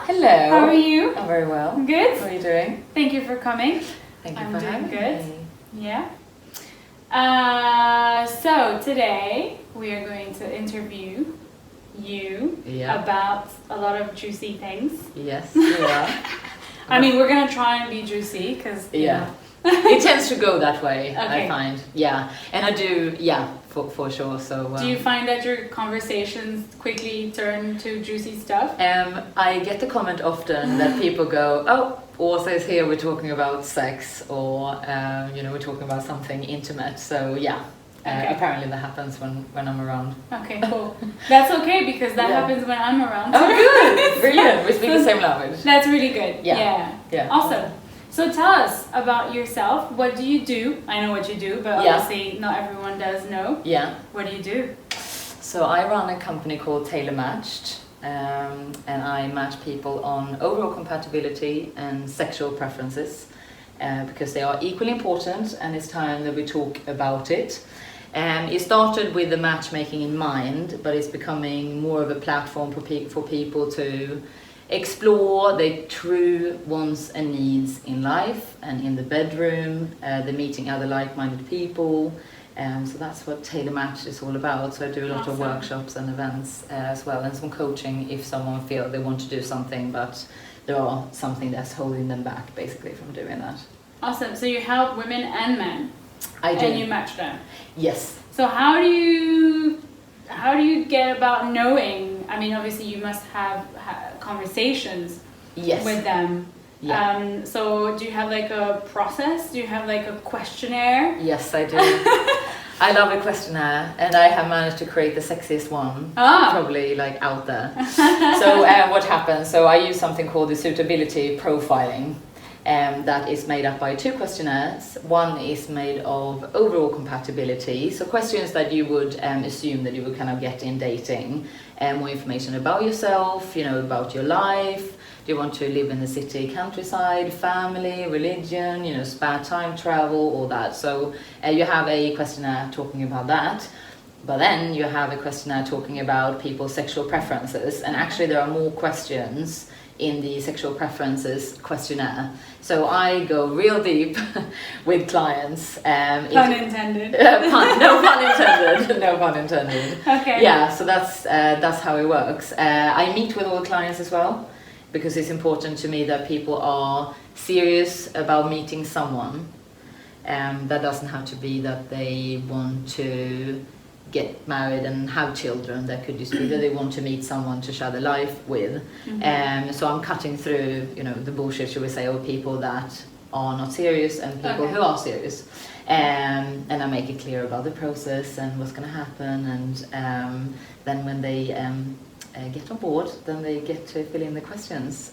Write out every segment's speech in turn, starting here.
Hello. How are you? I'm very well. Good. How are you doing? Thank you for coming. Thank you I'm for doing having good. me. Yeah. So today we are going to interview you about a lot of juicy things. Yes, you are. I mean, we're gonna try and be juicy because it tends to go that way. Okay. I find. Yeah, and I do. Yeah, for sure. So. Do you find that your conversations quickly turn to juicy stuff? I get the comment often that people go, "Oh, Asa is here. We're talking about sex, or we're talking about something intimate." So yeah. Okay. Apparently that happens when I'm around. Okay, cool. That's okay because that happens when I'm around. Oh, good! Brilliant. We speak the same language. That's really good. Yeah. Awesome. So tell us about yourself. What do you do? I know what you do, but obviously not everyone does know. Yeah. What do you do? So I run a company called Tailor Matched, and I match people on overall compatibility and sexual preferences, because they are equally important, and it's time that we talk about it. It started with the matchmaking in mind, but it's becoming more of a platform for people to explore their true wants and needs in life and in the bedroom, the meeting other like-minded people. So that's what Tailor Matched is all about. So I do a lot of workshops and events as well, and some coaching if someone feels they want to do something, but there are something that's holding them back, basically, from doing that. Awesome. So you help women and men. I do. And you match them. Yes. So how do you get about knowing? I mean, obviously you must have conversations with them. Yeah. So do you have like a process? Do you have like a questionnaire? Yes, I do. I love a questionnaire, and I have managed to create the sexiest one, probably like out there. So what happens? So I use something called the suitability profiling. That is made up by two questionnaires. One is made of overall compatibility, so questions that you would assume that you would kind of get in dating. More information about yourself, about your life. Do you want to live in the city, countryside, family, religion, spare time, travel, all that. So you have a questionnaire talking about that. But then you have a questionnaire talking about people's sexual preferences, and actually there are more questions in the sexual preferences questionnaire. So I go real deep with clients. Pun intended. No pun intended. No pun intended. Okay. Yeah, so that's how it works. I meet with all clients as well, because it's important to me that people are serious about meeting someone. That doesn't have to be that they want to get married and have children. That could just be that they want to meet someone to share their life with. So I'm cutting through, the bullshit, should we say, of people that are not serious and people who are serious. And I make it clear about the process and what's going to happen. And then when they get on board, then they get to fill in the questions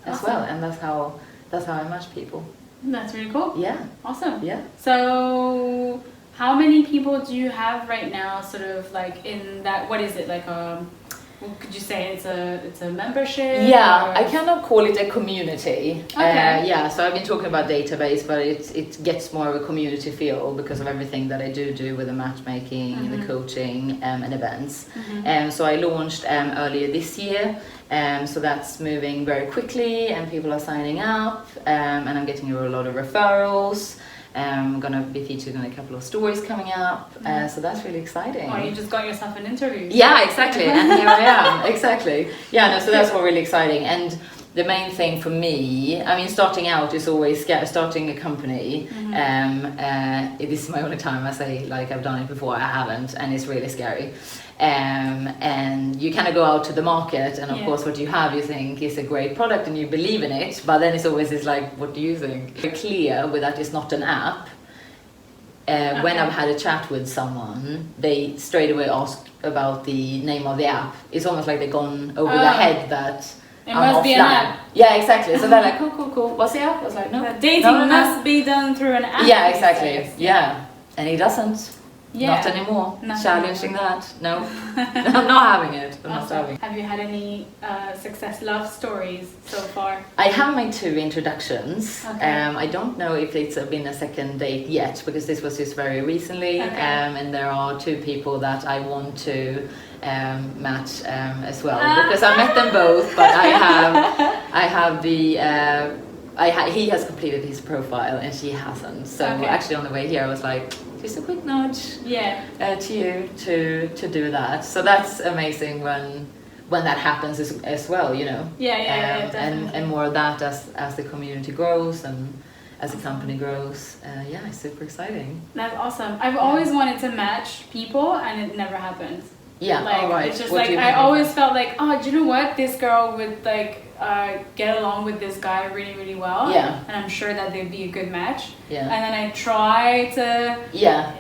as well. And that's how I match people. That's really cool. Yeah. Awesome. Yeah. So how many people do you have right now, sort of like in that, what is it, like what could you say, it's a membership? Yeah, I cannot call it a community. Okay. So I've been talking about database, but it gets more of a community feel because of everything that I do with the matchmaking, the coaching and events. So I launched earlier this year, so that's moving very quickly and people are signing up, and I'm getting a lot of referrals. I'm going to be featured in a couple of stories coming up, so that's really exciting. Oh, you just got yourself an interview. Yeah, exactly, and here I am, exactly. Yeah, no, so that's all really exciting. And the main thing for me, I mean, starting out is always scary. Starting a company, this is my only time I say, like, I've done it before, I haven't, and it's really scary. And you kind of go out to the market, and of course what you have you think is a great product and you believe in it, but then it's always this like, what do you think? We're clear with that it's not an app. When I've had a chat with someone, they straight away ask about the name of the app. It's almost like they've gone over their head that it must be an app. Yeah, exactly. So they're like, cool. What's the app? I was like, no. Dating must be done through an app. Yeah, exactly. Yeah, and it doesn't. Not anymore. Not Challenging anymore. that. No. I'm not having it. I'm not Awesome. having it. Have you had any success love stories so far? I have made 2 introductions. Okay. I don't know if it's been a second date yet, because this was just very recently. Okay. And there are 2 people that I want to match as well, because I met them both, but I have the he has completed his profile and she hasn't. So actually on the way here I was like, just a quick nudge to you to do that. So that's amazing when that happens as well, you know. Definitely. And more of that as the community grows and as the company grows. It's super exciting. That's awesome. I've always wanted to match people and it never happens. Yeah, like, all right. It's just What like I always felt like, oh, do you know what? This girl would like get along with this guy really, really well. Yeah. And I'm sure that they'd be a good match. Yeah. And then I try to,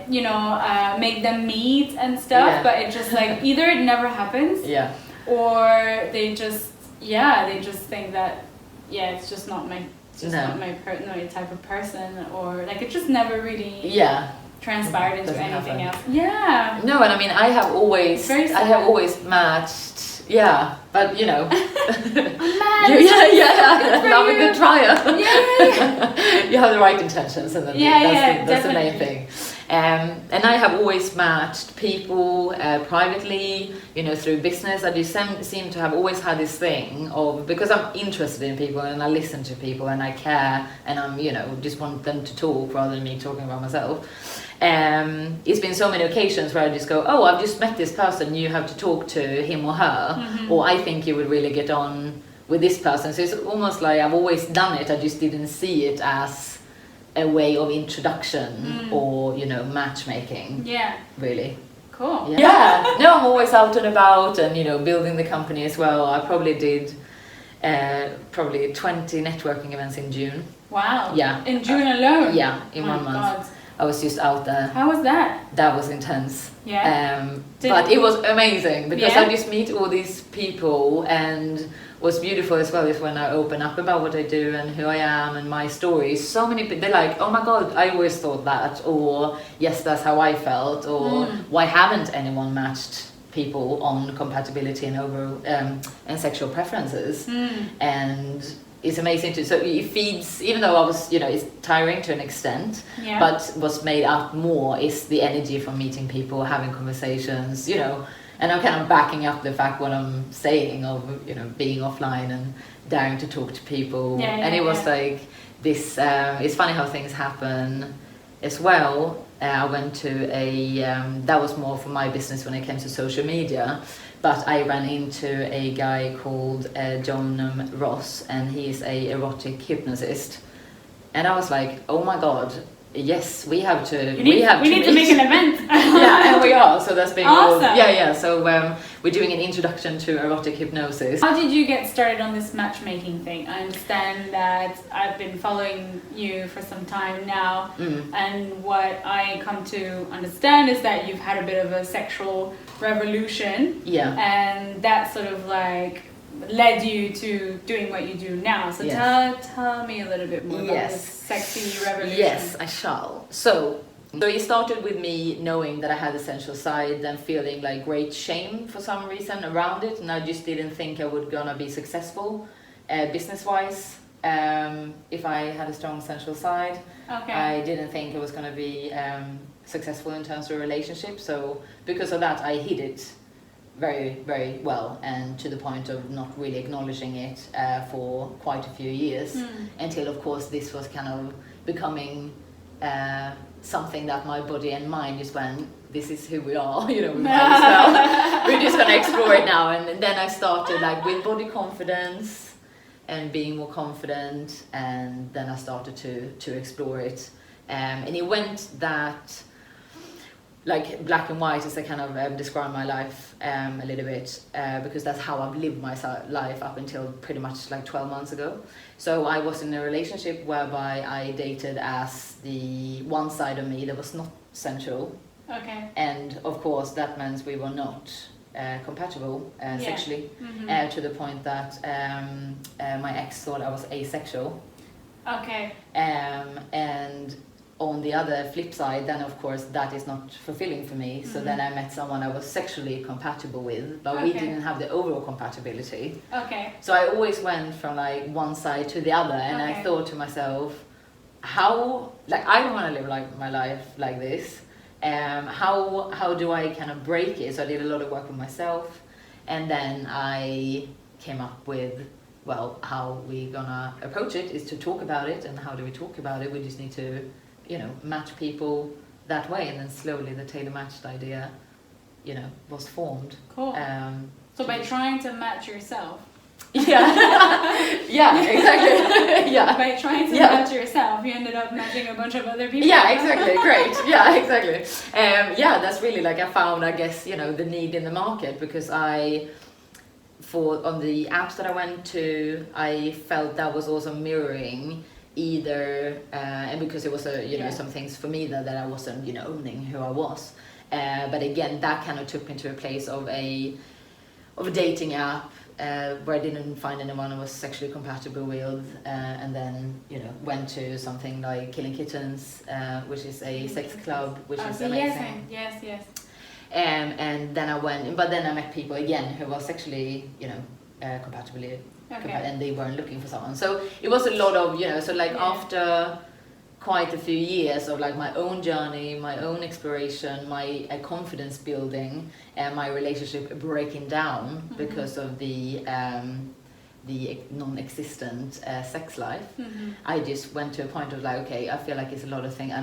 you know, make them meet and stuff, but it just like either it never happens. Yeah. Or they just think that it's just not my not my type of person, or like it just never really transpired into anything else. Yeah. No, and I mean I have always matched. Yeah, but you know. Love a good trial. You have the right intentions, and that's the main thing. And I have always matched people privately, you know, through business. I just seem to have always had this thing of, because I'm interested in people and I listen to people and I care and I'm, you know, just want them to talk rather than me talking about myself. It's been so many occasions where I just go, oh, I've just met this person, you have to talk to him or her, or I think you would really get on with this person. So it's almost like I've always done it, I just didn't see it as a way of introduction or, you know, matchmaking. Yeah. Really. Cool. Yeah. No, I'm always out and about and, you know, building the company as well. I probably did 20 networking events in June. Wow. Yeah. In June alone? Yeah, in 1 month. God. I was just out there. How was that? That was intense. Yeah. But it was amazing because I just meet all these people, and what's beautiful as well is when I open up about what I do and who I am and my stories. So many people, they're like, oh my God, I always thought that, or yes, that's how I felt, or why haven't anyone matched people on compatibility and and sexual preferences? And it's amazing too. So it feeds, even though I was, you know, it's tiring to an extent, but what's made up more is the energy from meeting people, having conversations, you know, and I'm kind of backing up the fact what I'm saying of, you know, being offline and daring to talk to people. And it was like this, it's funny how things happen as well. I went to that was more for my business when it came to social media. But I ran into a guy called John Ross, and he's a erotic hypnotist. And I was like, oh my God, yes, we need to make an event. Yeah, and we are. So that's been awesome. So we're doing an introduction to erotic hypnosis. How did you get started on this matchmaking thing? I understand that I've been following you for some time now, and what I come to understand is that you've had a bit of a sexual revolution. Yeah. And that sort of like led you to doing what you do now. So tell me a little bit more about this sexy revolution. Yes, I shall. So it started with me knowing that I had a sensual side and feeling like great shame for some reason around it, and I just didn't think I would gonna be successful business-wise if I had a strong sensual side. Okay. I didn't think it was gonna be successful in terms of relationships, so because of that I hid it very, very well, and to the point of not really acknowledging it for quite a few years, until of course this was kind of becoming something that my body and mind just went, this is who we are, you know, we might as well, we're just gonna explore it now. And then I started like with body confidence and being more confident, and then I started to explore it, and it went that like black and white, as I kind of describe my life a little bit, because that's how I've lived my life up until pretty much like 12 months ago. So I was in a relationship whereby I dated as the one side of me that was not sensual. Okay. And of course that meant we were not compatible sexually, to the point that my ex thought I was asexual. Okay. And on the other flip side, then of course that is not fulfilling for me. So then I met someone I was sexually compatible with, but we didn't have the overall compatibility. Okay. So I always went from like one side to the other, and I thought to myself, how, like, I don't want to live like my life like this. How do I kind of break it? So I did a lot of work with myself, and then I came up with, well, how we gonna approach it is to talk about it. And how do we talk about it? We just need to, you know, match people that way, and then slowly the Tailor Matched idea, you know, was formed. Cool. So by trying to match yourself. Yeah. Yeah, exactly. Yeah. By trying to match yourself, you ended up matching a bunch of other people. Yeah, exactly. Great. Yeah, exactly. Yeah, that's really like, I found, I guess, you know, the need in the market, because on the apps that I went to, I felt that was also mirroring either, and because it was some things for me that I wasn't, you know, owning who I was. But again, that kind of took me to a place of a dating app, where I didn't find anyone I was sexually compatible with, and then, you know, went to something like Killing Kittens, which is a sex club, which is amazing. Yes. And then I met people again who were sexually, you know, compatible, and they weren't looking for someone. So it was a lot of, you know, so like after quite a few years of like my own journey, my own exploration, my confidence building, and my relationship breaking down because of the non-existent sex life, I just went to a point of like, okay, I feel like it's a lot of things,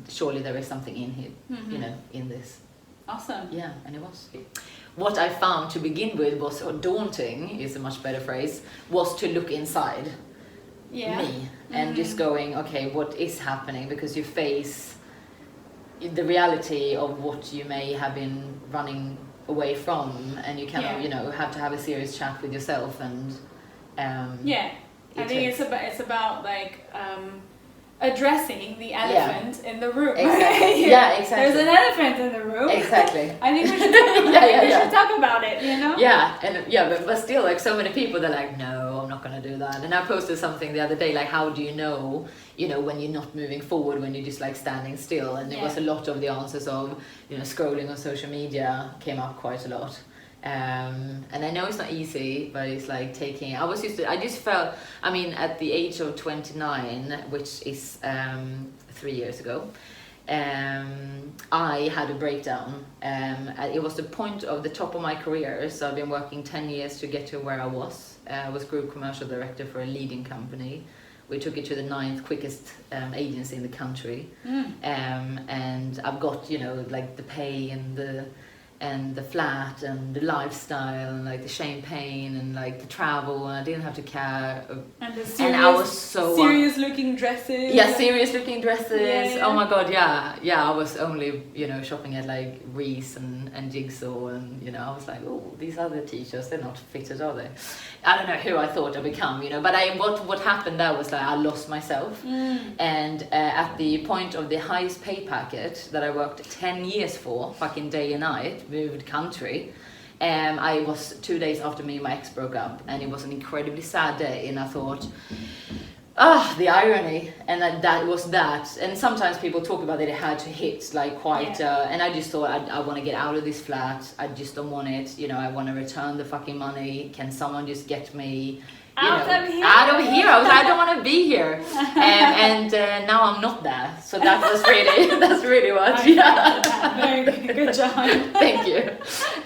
surely there is something in here, you know, in this. Awesome. Yeah, and it was. What I found to begin with was daunting, is a much better phrase, was to look inside me and just going, okay, what is happening? Because you face the reality of what you may have been running away from, and you kind of, you know, have to have a serious chat with yourself. And I think it's about like addressing the elephant in the room. Exactly. Yeah, exactly. There's an elephant in the room. Exactly. I think we should talk about it. We should talk about it, you know? Yeah, and but still, like, so many people, they're like, no, I'm not gonna do that. And I posted something the other day, like, how do you know, when you're not moving forward, when you're just like standing still? And it was a lot of the answers of, you know, scrolling on social media came up quite a lot. And I know it's not easy, but it's like I just felt, I mean, at the age of 29, which is 3 years ago, I had a breakdown. It was the point of the top of my career, so I've been working 10 years to get to where I was. I was group commercial director for a leading company. We took it to the 9th quickest agency in the country. And I've got, you know, like the pay and the flat and the lifestyle and like the champagne and like the travel, and I didn't have to care. And the serious, and I was so serious looking dresses. Yeah, serious looking dresses. Yeah. Oh my god, yeah. I was only, you know, shopping at like Reese and Jigsaw, and you know, I was like, oh, these other t-shirts, they're not fitted, are they? I don't know who I thought I'd become, you know. But what happened there was like I lost myself, and at the point of the highest pay packet that I worked 10 years for, fucking day and night, moved country. I was 2 days after me and my ex broke up, and it was an incredibly sad day, and I thought, the irony, and that was that. And sometimes people talk about that it had to hit like quite, and I just thought, I want to get out of this flat, I just don't want it, you know, I want to return the fucking money, can someone just get me out of here? I was like, I don't want to be here. And now I'm not there. So that's really what. Very good job. Thank you.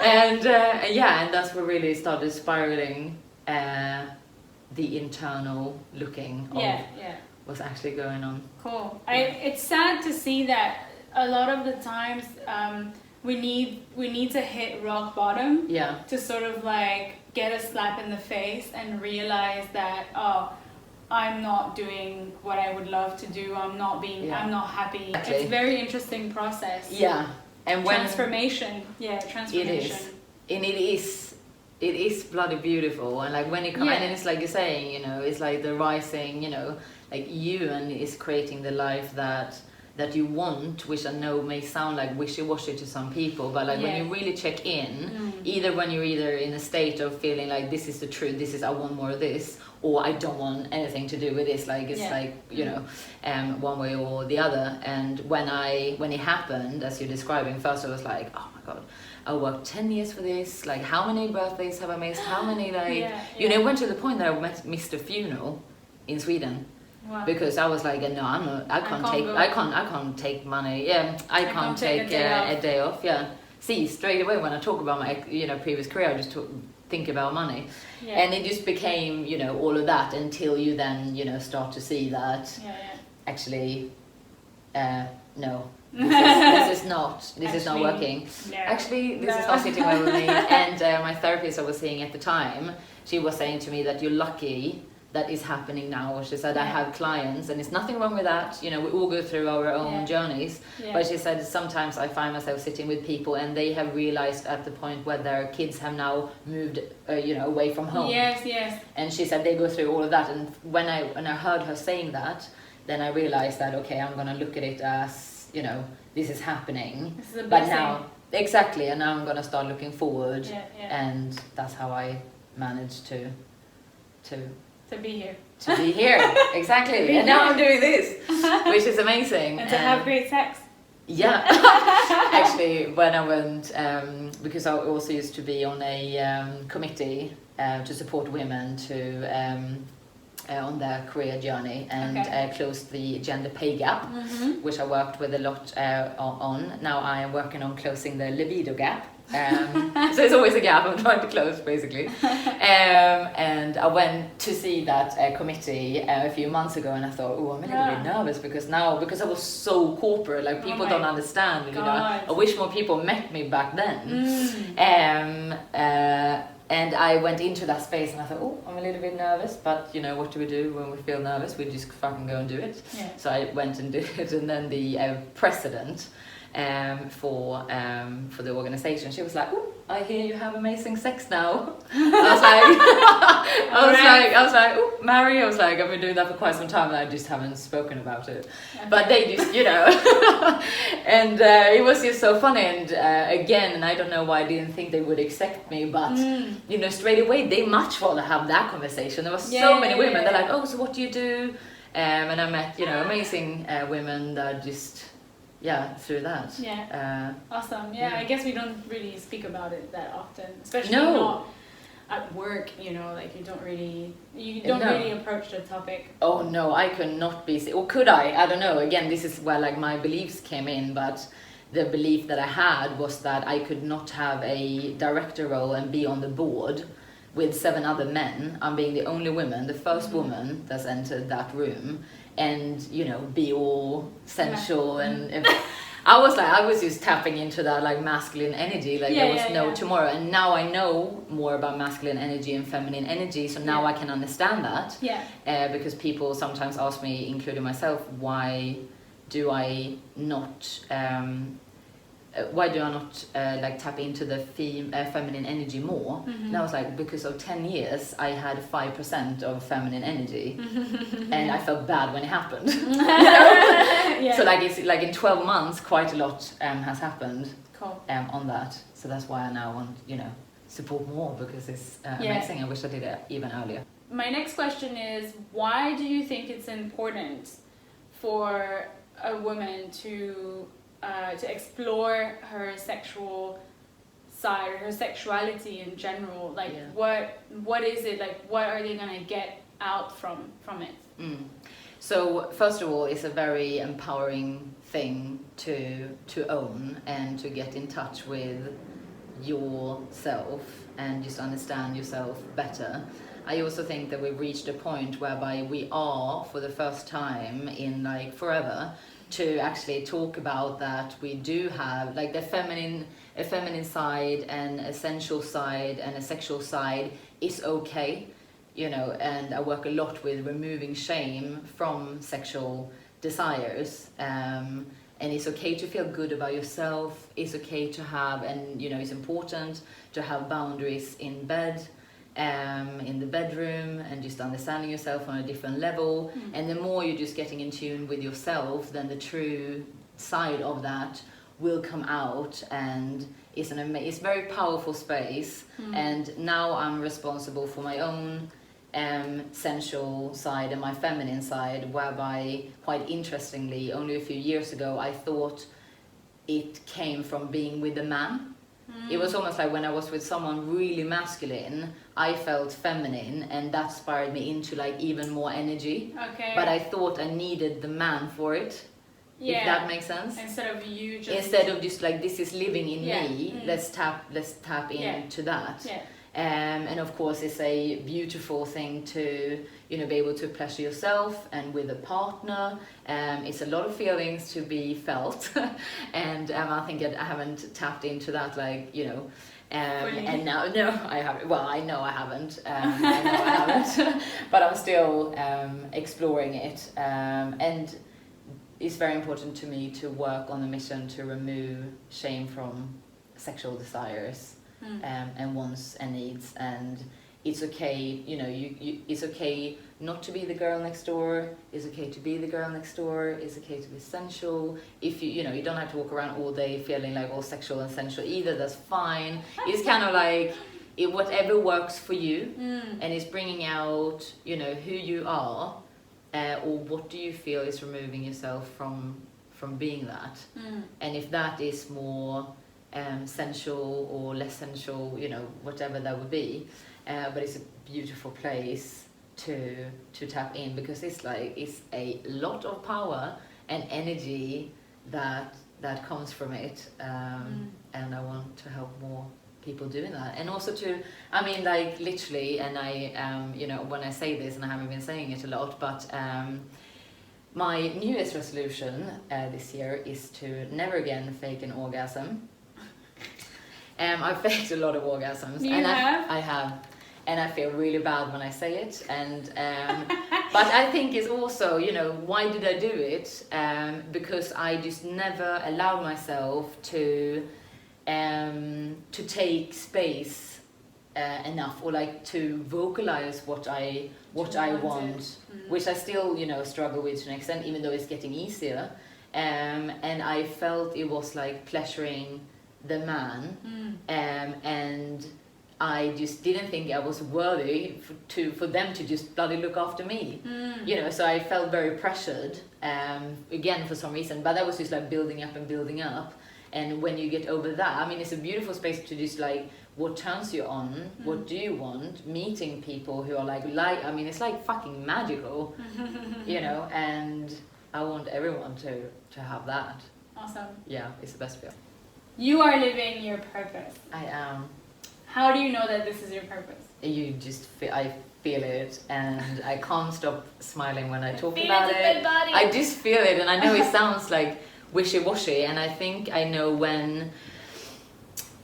And and that's what really started spiraling the internal looking of what's actually going on. Cool. It's sad to see that a lot of the times we need to hit rock bottom to sort of like get a slap in the face and realize that, I'm not doing what I would love to do. I'm not happy. Exactly. It's a very interesting process. Yeah. And when transformation. It is. And it is bloody beautiful. And like when you come in, and it's like you're saying, you know, it's like the rising, you know, like you, and is creating the life that that you want, which I know may sound like wishy-washy to some people, but like when you really check in, either when you're either in a state of feeling like this is the truth, this is I want more of this, or I don't want anything to do with this, like it's like, you know, one way or the other. And when it happened, as you're describing, first I was like, oh my god, I worked 10 years for this, like how many birthdays have I missed, how many like you know, it went to the point that I missed a funeral in Sweden. Wow. Because I was like, no, I can't take money. Yeah, I can't take a day off. Yeah, see, straight away when I talk about my, you know, previous career, I just think about money, and it just became, you know, all of that until you then, you know, start to see that actually, no, this is not working. No. Actually, this is not sitting well with me. And my therapist I was seeing at the time, she was saying to me that you're lucky that is happening now. She said, I have clients, and there's nothing wrong with that. You know, we all go through our own journeys. But she said, sometimes I find myself sitting with people and they have realized at the point where their kids have now moved, you know, away from home. Yes. And she said they go through all of that. And when I heard her saying that, then I realized that, okay, I'm going to look at it as, you know, this is happening. This is a blessing. But now, exactly, and now I'm going to start looking forward. And that's how I managed to be here. To be here, exactly. And now I'm doing this, which is amazing. And to have great sex. Yeah. Actually, when I went, because I also used to be on a committee to support women to on their career journey and close the gender pay gap, which I worked with a lot on. Now I am working on closing the libido gap. So it's always a gap I'm trying to close, basically. And I went to see that committee a few months ago, and I thought, oh, I'm a little bit nervous because I was so corporate, like people don't understand. You know, I wish more people met me back then. And I went into that space and I thought, oh, I'm a little bit nervous, but you know, what do we do when we feel nervous? We just fucking go and do it. So I went and did it, and then the president for the organization, she was like, oh, I hear you have amazing sex now. I was like, oh, Mary, I was like, I've been doing that for quite some time and I just haven't spoken about it. But they just, you know, and it was just so funny. And again, and I don't know why I didn't think they would accept me, but you know, straight away they much rather have that conversation. There were so many women. They're like, oh, so what do you do? And I met, you know, amazing women that just. Yeah, through that. Awesome. I guess we don't really speak about it that often, especially not at work. You know, like you don't really approach the topic. Oh no, I could not be. Or could I? I don't know. Again, this is where like my beliefs came in, but the belief that I had was that I could not have a director role and be on the board with 7 other men. I'm being the only woman, the first woman that's entered that room. And you know, be all sensual and I was just tapping into that like masculine energy, like there was no tomorrow. And now I know more about masculine energy and feminine energy, so now I can understand that. Because people sometimes ask me, including myself, why do I not like tap into the feminine energy more? And I was like, because of 10 years I had 5% of feminine energy and I felt bad when it happened. So like it's like in 12 months quite a lot has happened on that. So that's why I now want, you know, support more, because it's amazing. I wish I did it even earlier. My next question is, why do you think it's important for a woman to explore her sexual side, or her sexuality in general? Like what is it, like what are they gonna get out from it? So first of all, it's a very empowering thing to own and to get in touch with yourself and just understand yourself better. I also think that we've reached a point whereby we are, for the first time in like forever, to actually talk about that we do have like a feminine side and a sensual side and a sexual side is okay, you know. And I work a lot with removing shame from sexual desires, and it's okay to feel good about yourself. It's okay to have, and you know, it's important to have boundaries in bed. in the bedroom, and just understanding yourself on a different level. And the more you're just getting in tune with yourself, then the true side of that will come out, and it's it's a very powerful space. And now I'm responsible for my own sensual side and my feminine side, whereby, quite interestingly, only a few years ago I thought it came from being with a man. It was almost like when I was with someone really masculine, I felt feminine, and that inspired me into like even more energy. Okay. But I thought I needed the man for it. Yeah. If that makes sense. Instead of just like, this is living in me. Let's tap into that. Yeah. And of course, it's a beautiful thing to, you know, be able to pleasure yourself and with a partner. It's a lot of feelings to be felt, and I think I haven't tapped into that, like, you know. And now, no, I haven't. Well, I know I haven't. But I'm still exploring it. And it's very important to me to work on the mission to remove shame from sexual desires. And wants and needs, and it's okay, you know, it's okay not to be the girl next door. It's okay to be the girl next door. It's okay to be sensual. If you know, you don't have to walk around all day feeling like all sexual and sensual either. That's fine. It's kind of like whatever works for you, and it's bringing out, you know, who you are, or what do you feel is removing yourself from being that. And if that is more sensual or less sensual, you know, whatever that would be, but it's a beautiful place to tap in, because it's a lot of power and energy that comes from it, and I want to help more people doing that. And also I mean, like, literally, and I you know, when I say this, and I haven't been saying it a lot, but my New Year's resolution this year is to never again fake an orgasm. I've faked a lot of orgasms. I have, and I feel really bad when I say it. And but I think it's also, you know, why did I do it? Because I just never allowed myself to take space enough, or like to vocalize what I want, which I still, you know, struggle with to an extent, even though it's getting easier. And I felt it was like pleasuring the man, and I just didn't think I was worthy for them to just bloody look after me, you know. So I felt very pressured, again, for some reason, but that was just like building up. And when you get over that, I mean, it's a beautiful space to just like, what turns you on, what do you want, meeting people who are like, I mean, it's like fucking magical, you know. And I want everyone to have that. Awesome. Yeah, it's the best feel. You are living your purpose. I am. How do you know that this is your purpose? I feel it, and I can't stop smiling when I talk about it. I just feel it, and I know it sounds like wishy-washy, and I think I know when,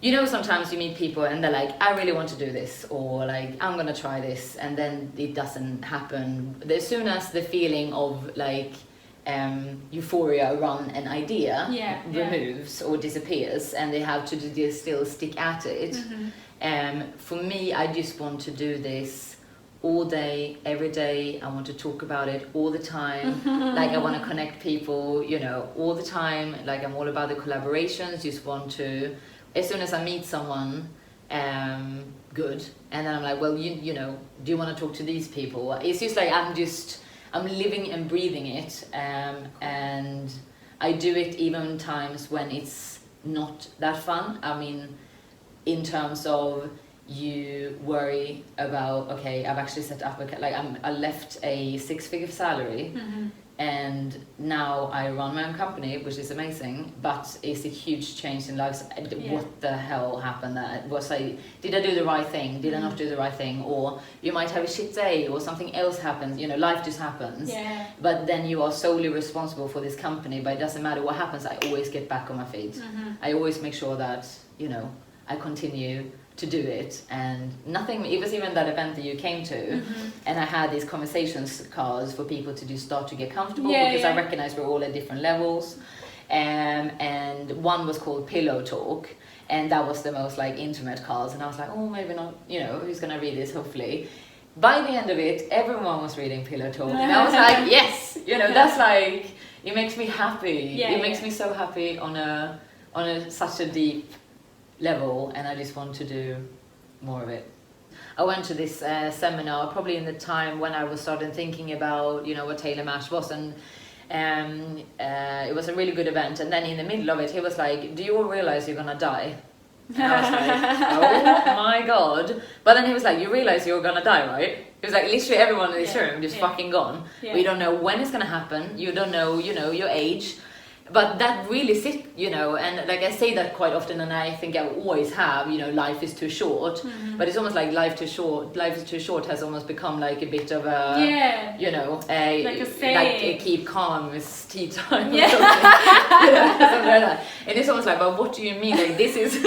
you know, sometimes you meet people and they're like, I really want to do this, or like, I'm gonna try this, and then it doesn't happen. As soon as the feeling of like euphoria around an idea removes or disappears, and they have to just still stick at it. For me, I just want to do this all day, every day. I want to talk about it all the time. Like, I want to connect people, you know, all the time. Like, I'm all about the collaborations. Just want to, as soon as I meet someone, good, and then I'm like, well, you know, do you want to talk to these people? It's just like, I'm living and breathing it, and I do it even times when it's not that fun. I mean, in terms of, you worry about, okay, I've actually set up I left a 6-figure salary, and now I run my own company, which is amazing, but it's a huge change in life. What the hell happened there? Did I do the right thing? Did I not do the right thing? Or you might have a shit day, or something else happens, you know, life just happens. But then you are solely responsible for this company, but it doesn't matter what happens, I always get back on my feet. I always make sure that, you know, I continue to do it, and nothing. It was even that event that you came to, and I had these conversations cards for people to just start to get comfortable, because I recognize we're all at different levels, and one was called Pillow Talk, and that was the most like intimate cards, and I was like, oh, maybe not, you know, who's gonna read this, hopefully. By the end of it, everyone was reading Pillow Talk, and I was like, yes, you know, that's like, it makes me happy. It makes me so happy on a such a deep level, and I just want to do more of it. I went to this seminar probably in the time when I was starting thinking about, you know, what Tailor Matched was, and it was a really good event. And then in the middle of it, he was like, do you all realize you're gonna die? And I was like, oh my god. But then he was like, you realize you're gonna die, right? It was like literally everyone in this room just fucking gone. We don't know when it's gonna happen. You don't know, you know, your age. But that really sit, you know, and like I say that quite often, and I think I always have, you know, life is too short. But it's almost like life is too short has almost become like a bit of a, you know, like a keep calm is tea time. Or something. You know, something like that. And it's almost like, well, what do you mean? Like this is,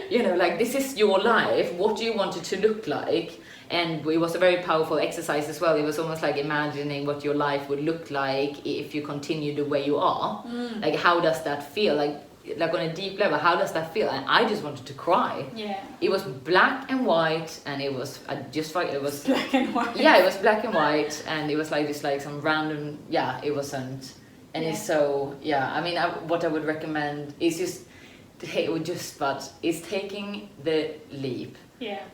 you know, like this is your life. What do you want it to look like? And it was a very powerful exercise as well. It was almost like imagining what your life would look like if you continue the way you are. Like, how does that feel? Like on a deep level, how does that feel? And I just wanted to cry. It was black and white, and it was it was black and white. Yeah, it was black and white, and it was like just like some random. Yeah, it wasn't. And it's so I mean, what I would recommend is just taking the leap.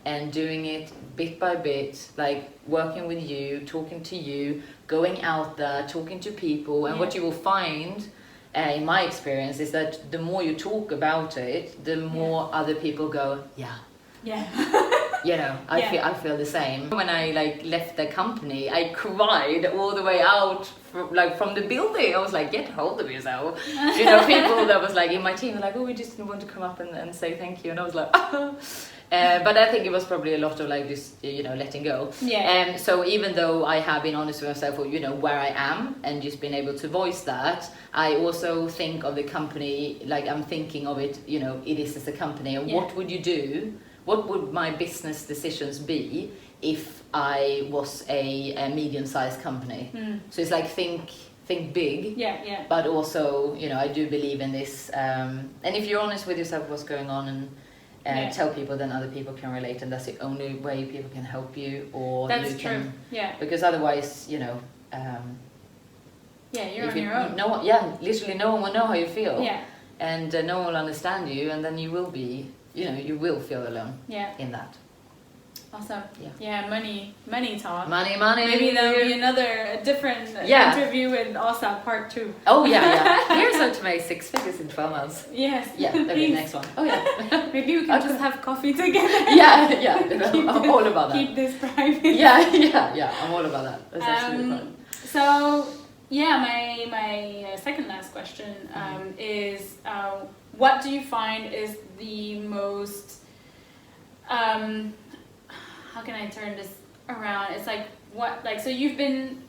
And doing it bit by bit, like working with you, talking to you, going out there, talking to people. And what you will find, in my experience, is that the more you talk about it, the more other people go, you know, I feel the same. When I like left the company, I cried all the way out from the building. I was like, get hold of yourself. You know, people that was like in my team were like, oh, we just want to come up and say thank you. And I was like, oh. But I think it was probably a lot of like just, you know, letting go. So even though I have been honest with myself, you know, where I am and just been able to voice that, I also think of the company, like I'm thinking of it, you know, it is as a company. And what would you do? What would my business decisions be if I was a medium-sized company? So it's like think big, but also, you know, I do believe in this. And if you're honest with yourself, what's going on, and tell people, then other people can relate, and that's the only way people can help you, or that's you true. can, because otherwise, you know, you're on your own. No one, literally no one will know how you feel, and no one will understand you, and then you will be, you know, you will feel alone in that. Awesome. Money talk. Money. Maybe there'll be a different interview with Asa part 2. Oh here's how to make 6 figures in 12 months. Yes. That'll be the next one. Oh yeah. Maybe we can just have coffee together. I'm all about that. Keep this private. I'm all about that. That's absolutely fine. So my second last question is what do you find is the most how can I turn this around? It's like so you've been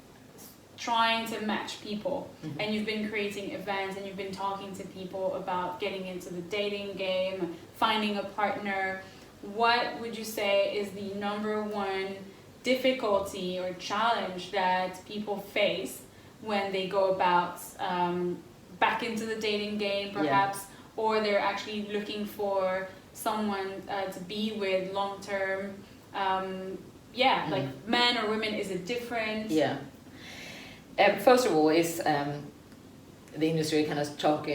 trying to match people, and you've been creating events, and you've been talking to people about getting into the dating game, finding a partner. What would you say is the number one difficulty or challenge that people face when they go about back into the dating game, perhaps, or they're actually looking for someone to be with long term? Like men or women, is it different? First of all, is the industry kind of talk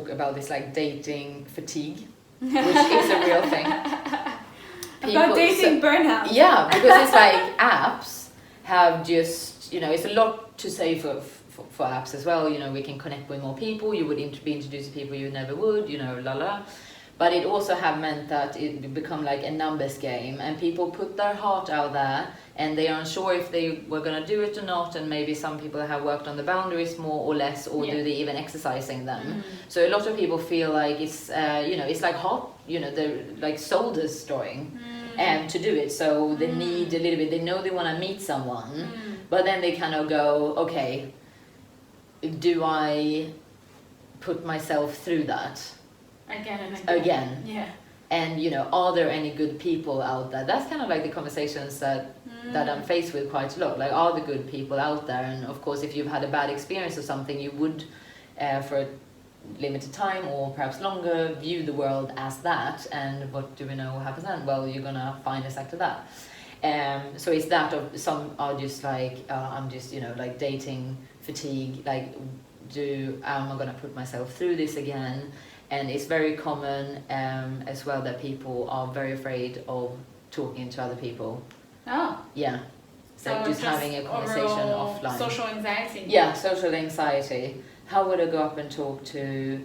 about this like dating fatigue, which is a real thing. About dating burnout. Because it's like apps have just, you know, it's a lot to say for apps as well. You know, we can connect with more people. You would be introduced to people you never would, you know, But it also have meant that it become like a numbers game, and people put their heart out there, and they are unsure if they were going to do it or not, and maybe some people have worked on the boundaries more or less, or do they even exercising them. So a lot of people feel like it's you know, it's like hot, you know, they're like soul destroying to do it, so they need a little bit, they know they want to meet someone, but then they kind of go, okay, do I put myself through that again and again. And you know, are there any good people out there? That's kind of like the conversations that I'm faced with quite a lot. Like, are the good people out there? And of course, if you've had a bad experience or something, you would limited time or perhaps longer, view the world as that, and what do we know happens then? Well, you're gonna find exactly that. So it's that of some are just like I'm just like dating fatigue, like am I gonna put myself through this again? And it's very common as well that people are very afraid of talking to other people. Oh. Yeah. So like just having a conversation offline. Social anxiety. Yeah, social anxiety. How would I go up and talk to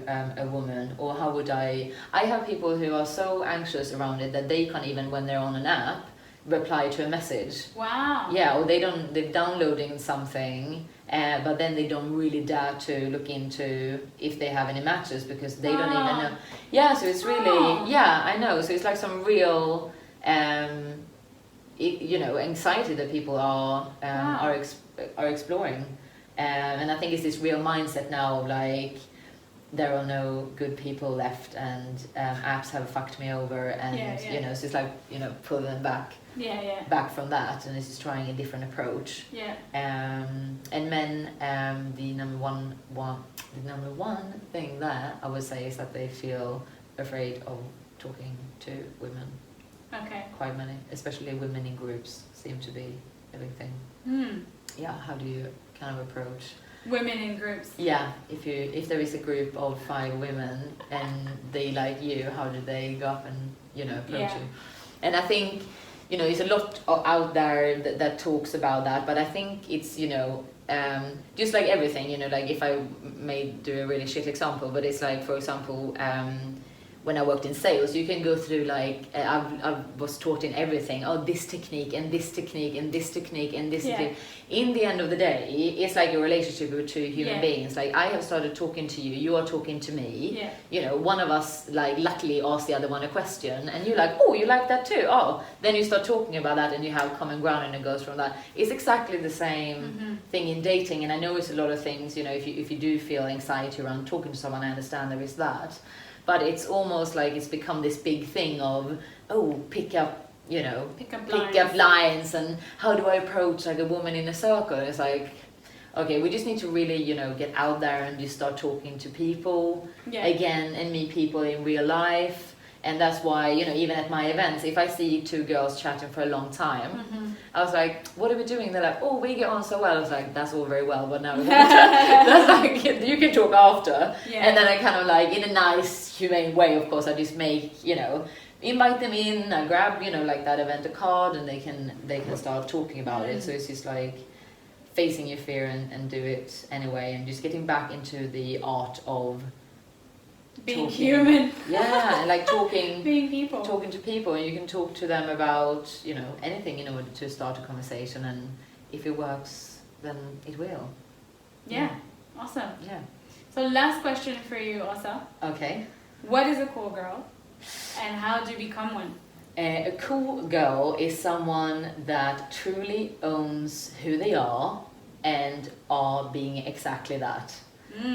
a woman, or how would I have people who are so anxious around it that they can't even, when they're on an app, reply to a message. Wow. Yeah, or they're downloading something, but then they don't really dare to look into if they have any matches because they don't even know. Yeah, so it's really I know. So it's like some real anxiety that people are exploring. And I think it's this real mindset now of like there are no good people left, and apps have fucked me over, and so it's like pull them back from that, and it's just trying a different approach. And men, the number one thing there I would say is that they feel afraid of talking to women. Okay. Quite many, especially women in groups, seem to be a big thing. Yeah, how do you kind of approach women in groups? Yeah, if there is a group of 5 women and they like you, how do they go up and approach you? And I think there's a lot out there that talks about that, but I think it's just like everything, like if I may do a really shit example, but it's like, for example, when I worked in sales, you can go through like I was taught in everything. Oh, this technique and this technique and this technique and this technique. In the end of the day, it's like a relationship with 2 human beings. Like I have started talking to you, you are talking to me. One of us like luckily asked the other one a question, and you're like, oh, you like that too. Oh, then you start talking about that, and you have common ground, and it goes from that. It's exactly the same thing in dating, and I know it's a lot of things. If you do feel anxiety around talking to someone, I understand there is that. But it's almost like it's become this big thing of, pick up lines, and how do I approach like a woman in a circle? It's like, okay, we just need to really, get out there and just start talking to people again and meet people in real life. And that's why, even at my events, if I see 2 girls chatting for a long time, I was like, what are we doing? They're like, oh, we get on so well. I was like, that's all very well, but now we're that's like, you can talk after. And then I kind of like, in a nice, humane way, of course, I just make, invite them in, I grab, like that event a card, and they can start talking about it. So it's just like facing your fear and do it anyway, and just getting back into the art of being human. And like talking being people, talking to people, and you can talk to them about anything in order to start a conversation, and if it works, then it will. Awesome. So last question for you, Asa. Okay. What is a cool girl, and how do you become one? A cool girl is someone that truly owns who they are and are being exactly that.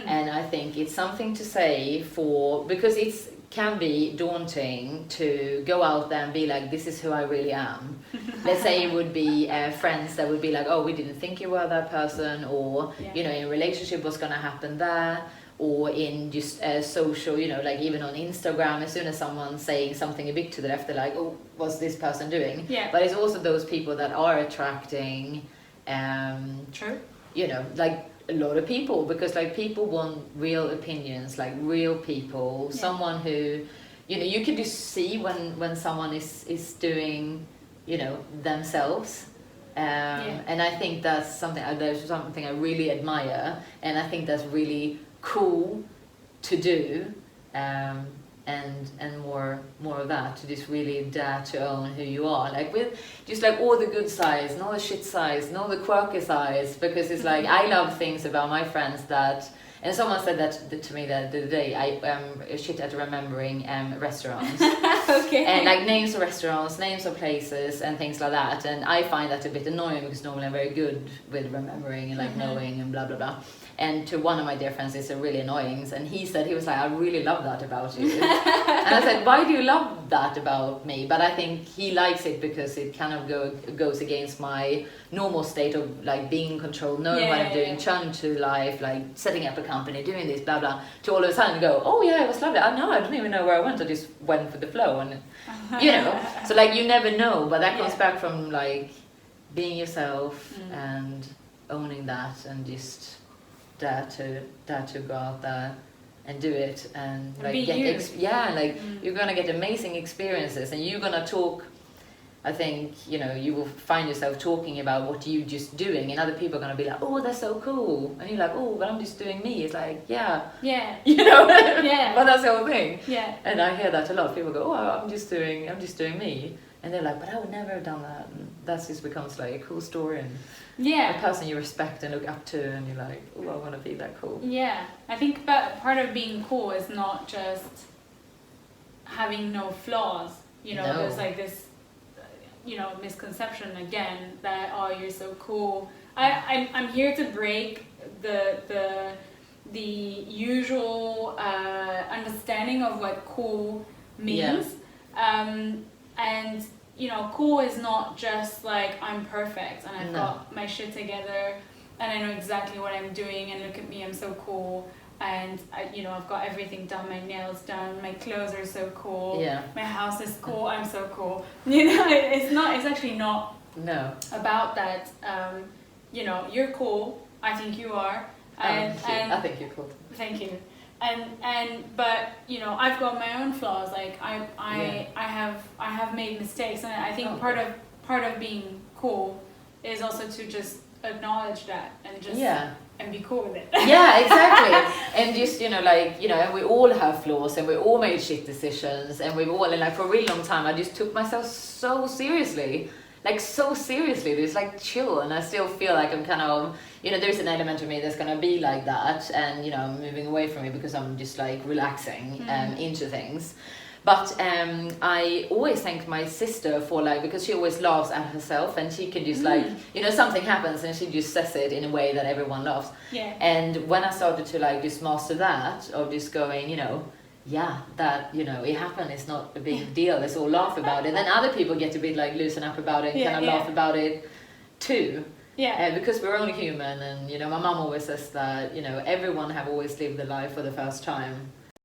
And I think it's something to say because it can be daunting to go out there and be like, this is who I really am. Let's say it would be friends that would be like, oh, we didn't think you were that person, or in a relationship, what's going to happen there, or in just social, like even on Instagram, as soon as someone's saying something a bit to the left, they're like, oh, what's this person doing? But it's also those people that are attracting True. Like a lot of people, because like people want real opinions, like real people, someone who you can just see when someone is doing themselves, and I think that's something I really admire, and I think that's really cool to do, and more of that, to just really dare to own who you are, like with just like all the good sides, not the shit sides, not the quirky sides, because it's like I love things about my friends that, and someone said that to me the other day, I am shit at remembering restaurants. Okay. And like names of restaurants, names of places, and things like that, and I find that a bit annoying because normally I'm very good with remembering and like knowing and blah blah blah. And to one of my dear friends, it's really annoying. And he was like, I really love that about you. And I said, why do you love that about me, but I think he likes it because it kind of goes against my normal state of like being in control, knowing what I'm doing, churning to life, like setting up a company, doing this, blah blah, to all of a sudden go, oh yeah, it was lovely. I don't even know where I went. I just went with the flow, and you know, so like you never know, but that comes back from like being yourself and owning that, and just dare to go out there and do it, and like you're gonna get amazing experiences, and you're gonna talk. I think, you know, you will find yourself talking about what you just doing, and other people are gonna be like, oh, that's so cool, and you're like, oh, but I'm just doing me. It's like, you know, but that's the whole thing. And I hear that a lot. People go, oh, I'm just doing me, and they're like, but I would never have done that. And that just becomes like a cool story, and a person you respect and look up to, and you're like, oh, I want to be that cool. I think part of being cool is not just having no flaws. You know, there's like this, you know, misconception again that, oh, you're so cool. I'm here to break the usual understanding of what cool means. And you know, cool is not just like I'm perfect and I've got my shit together and I know exactly what I'm doing and look at me, I'm so cool, and I've got everything done, my nails done, my clothes are so cool, my house is cool, I'm so cool. You know, it's actually not about that. You know, you're cool, I think you are, and I think you're cool. Thank you. But you know, I've got my own flaws. Like I have made mistakes, and I think part of being cool is also to just acknowledge that and just and be cool with it. Yeah, exactly. And just, you know, like, you know, and we all have flaws, and we all made shit decisions, and we've all, and like for a really long time I just took myself so seriously. Like so seriously, there's like chill, and I still feel like I'm kind of, you know, there's an element of me that's gonna be like that, and you know, I'm moving away from it because I'm just like relaxing into things. But I always thank my sister for like, because she always laughs at herself, and she can just like, you know, something happens and she just says it in a way that everyone laughs. And when I started to like just master that, of just going, you know, that, you know, it happened, it's not a big deal, let's all laugh about it. Then other people get a bit like loosen up about it and kind of laugh about it too. Because we're only human, and you know, my mom always says that, you know, everyone have always lived their life for the first time.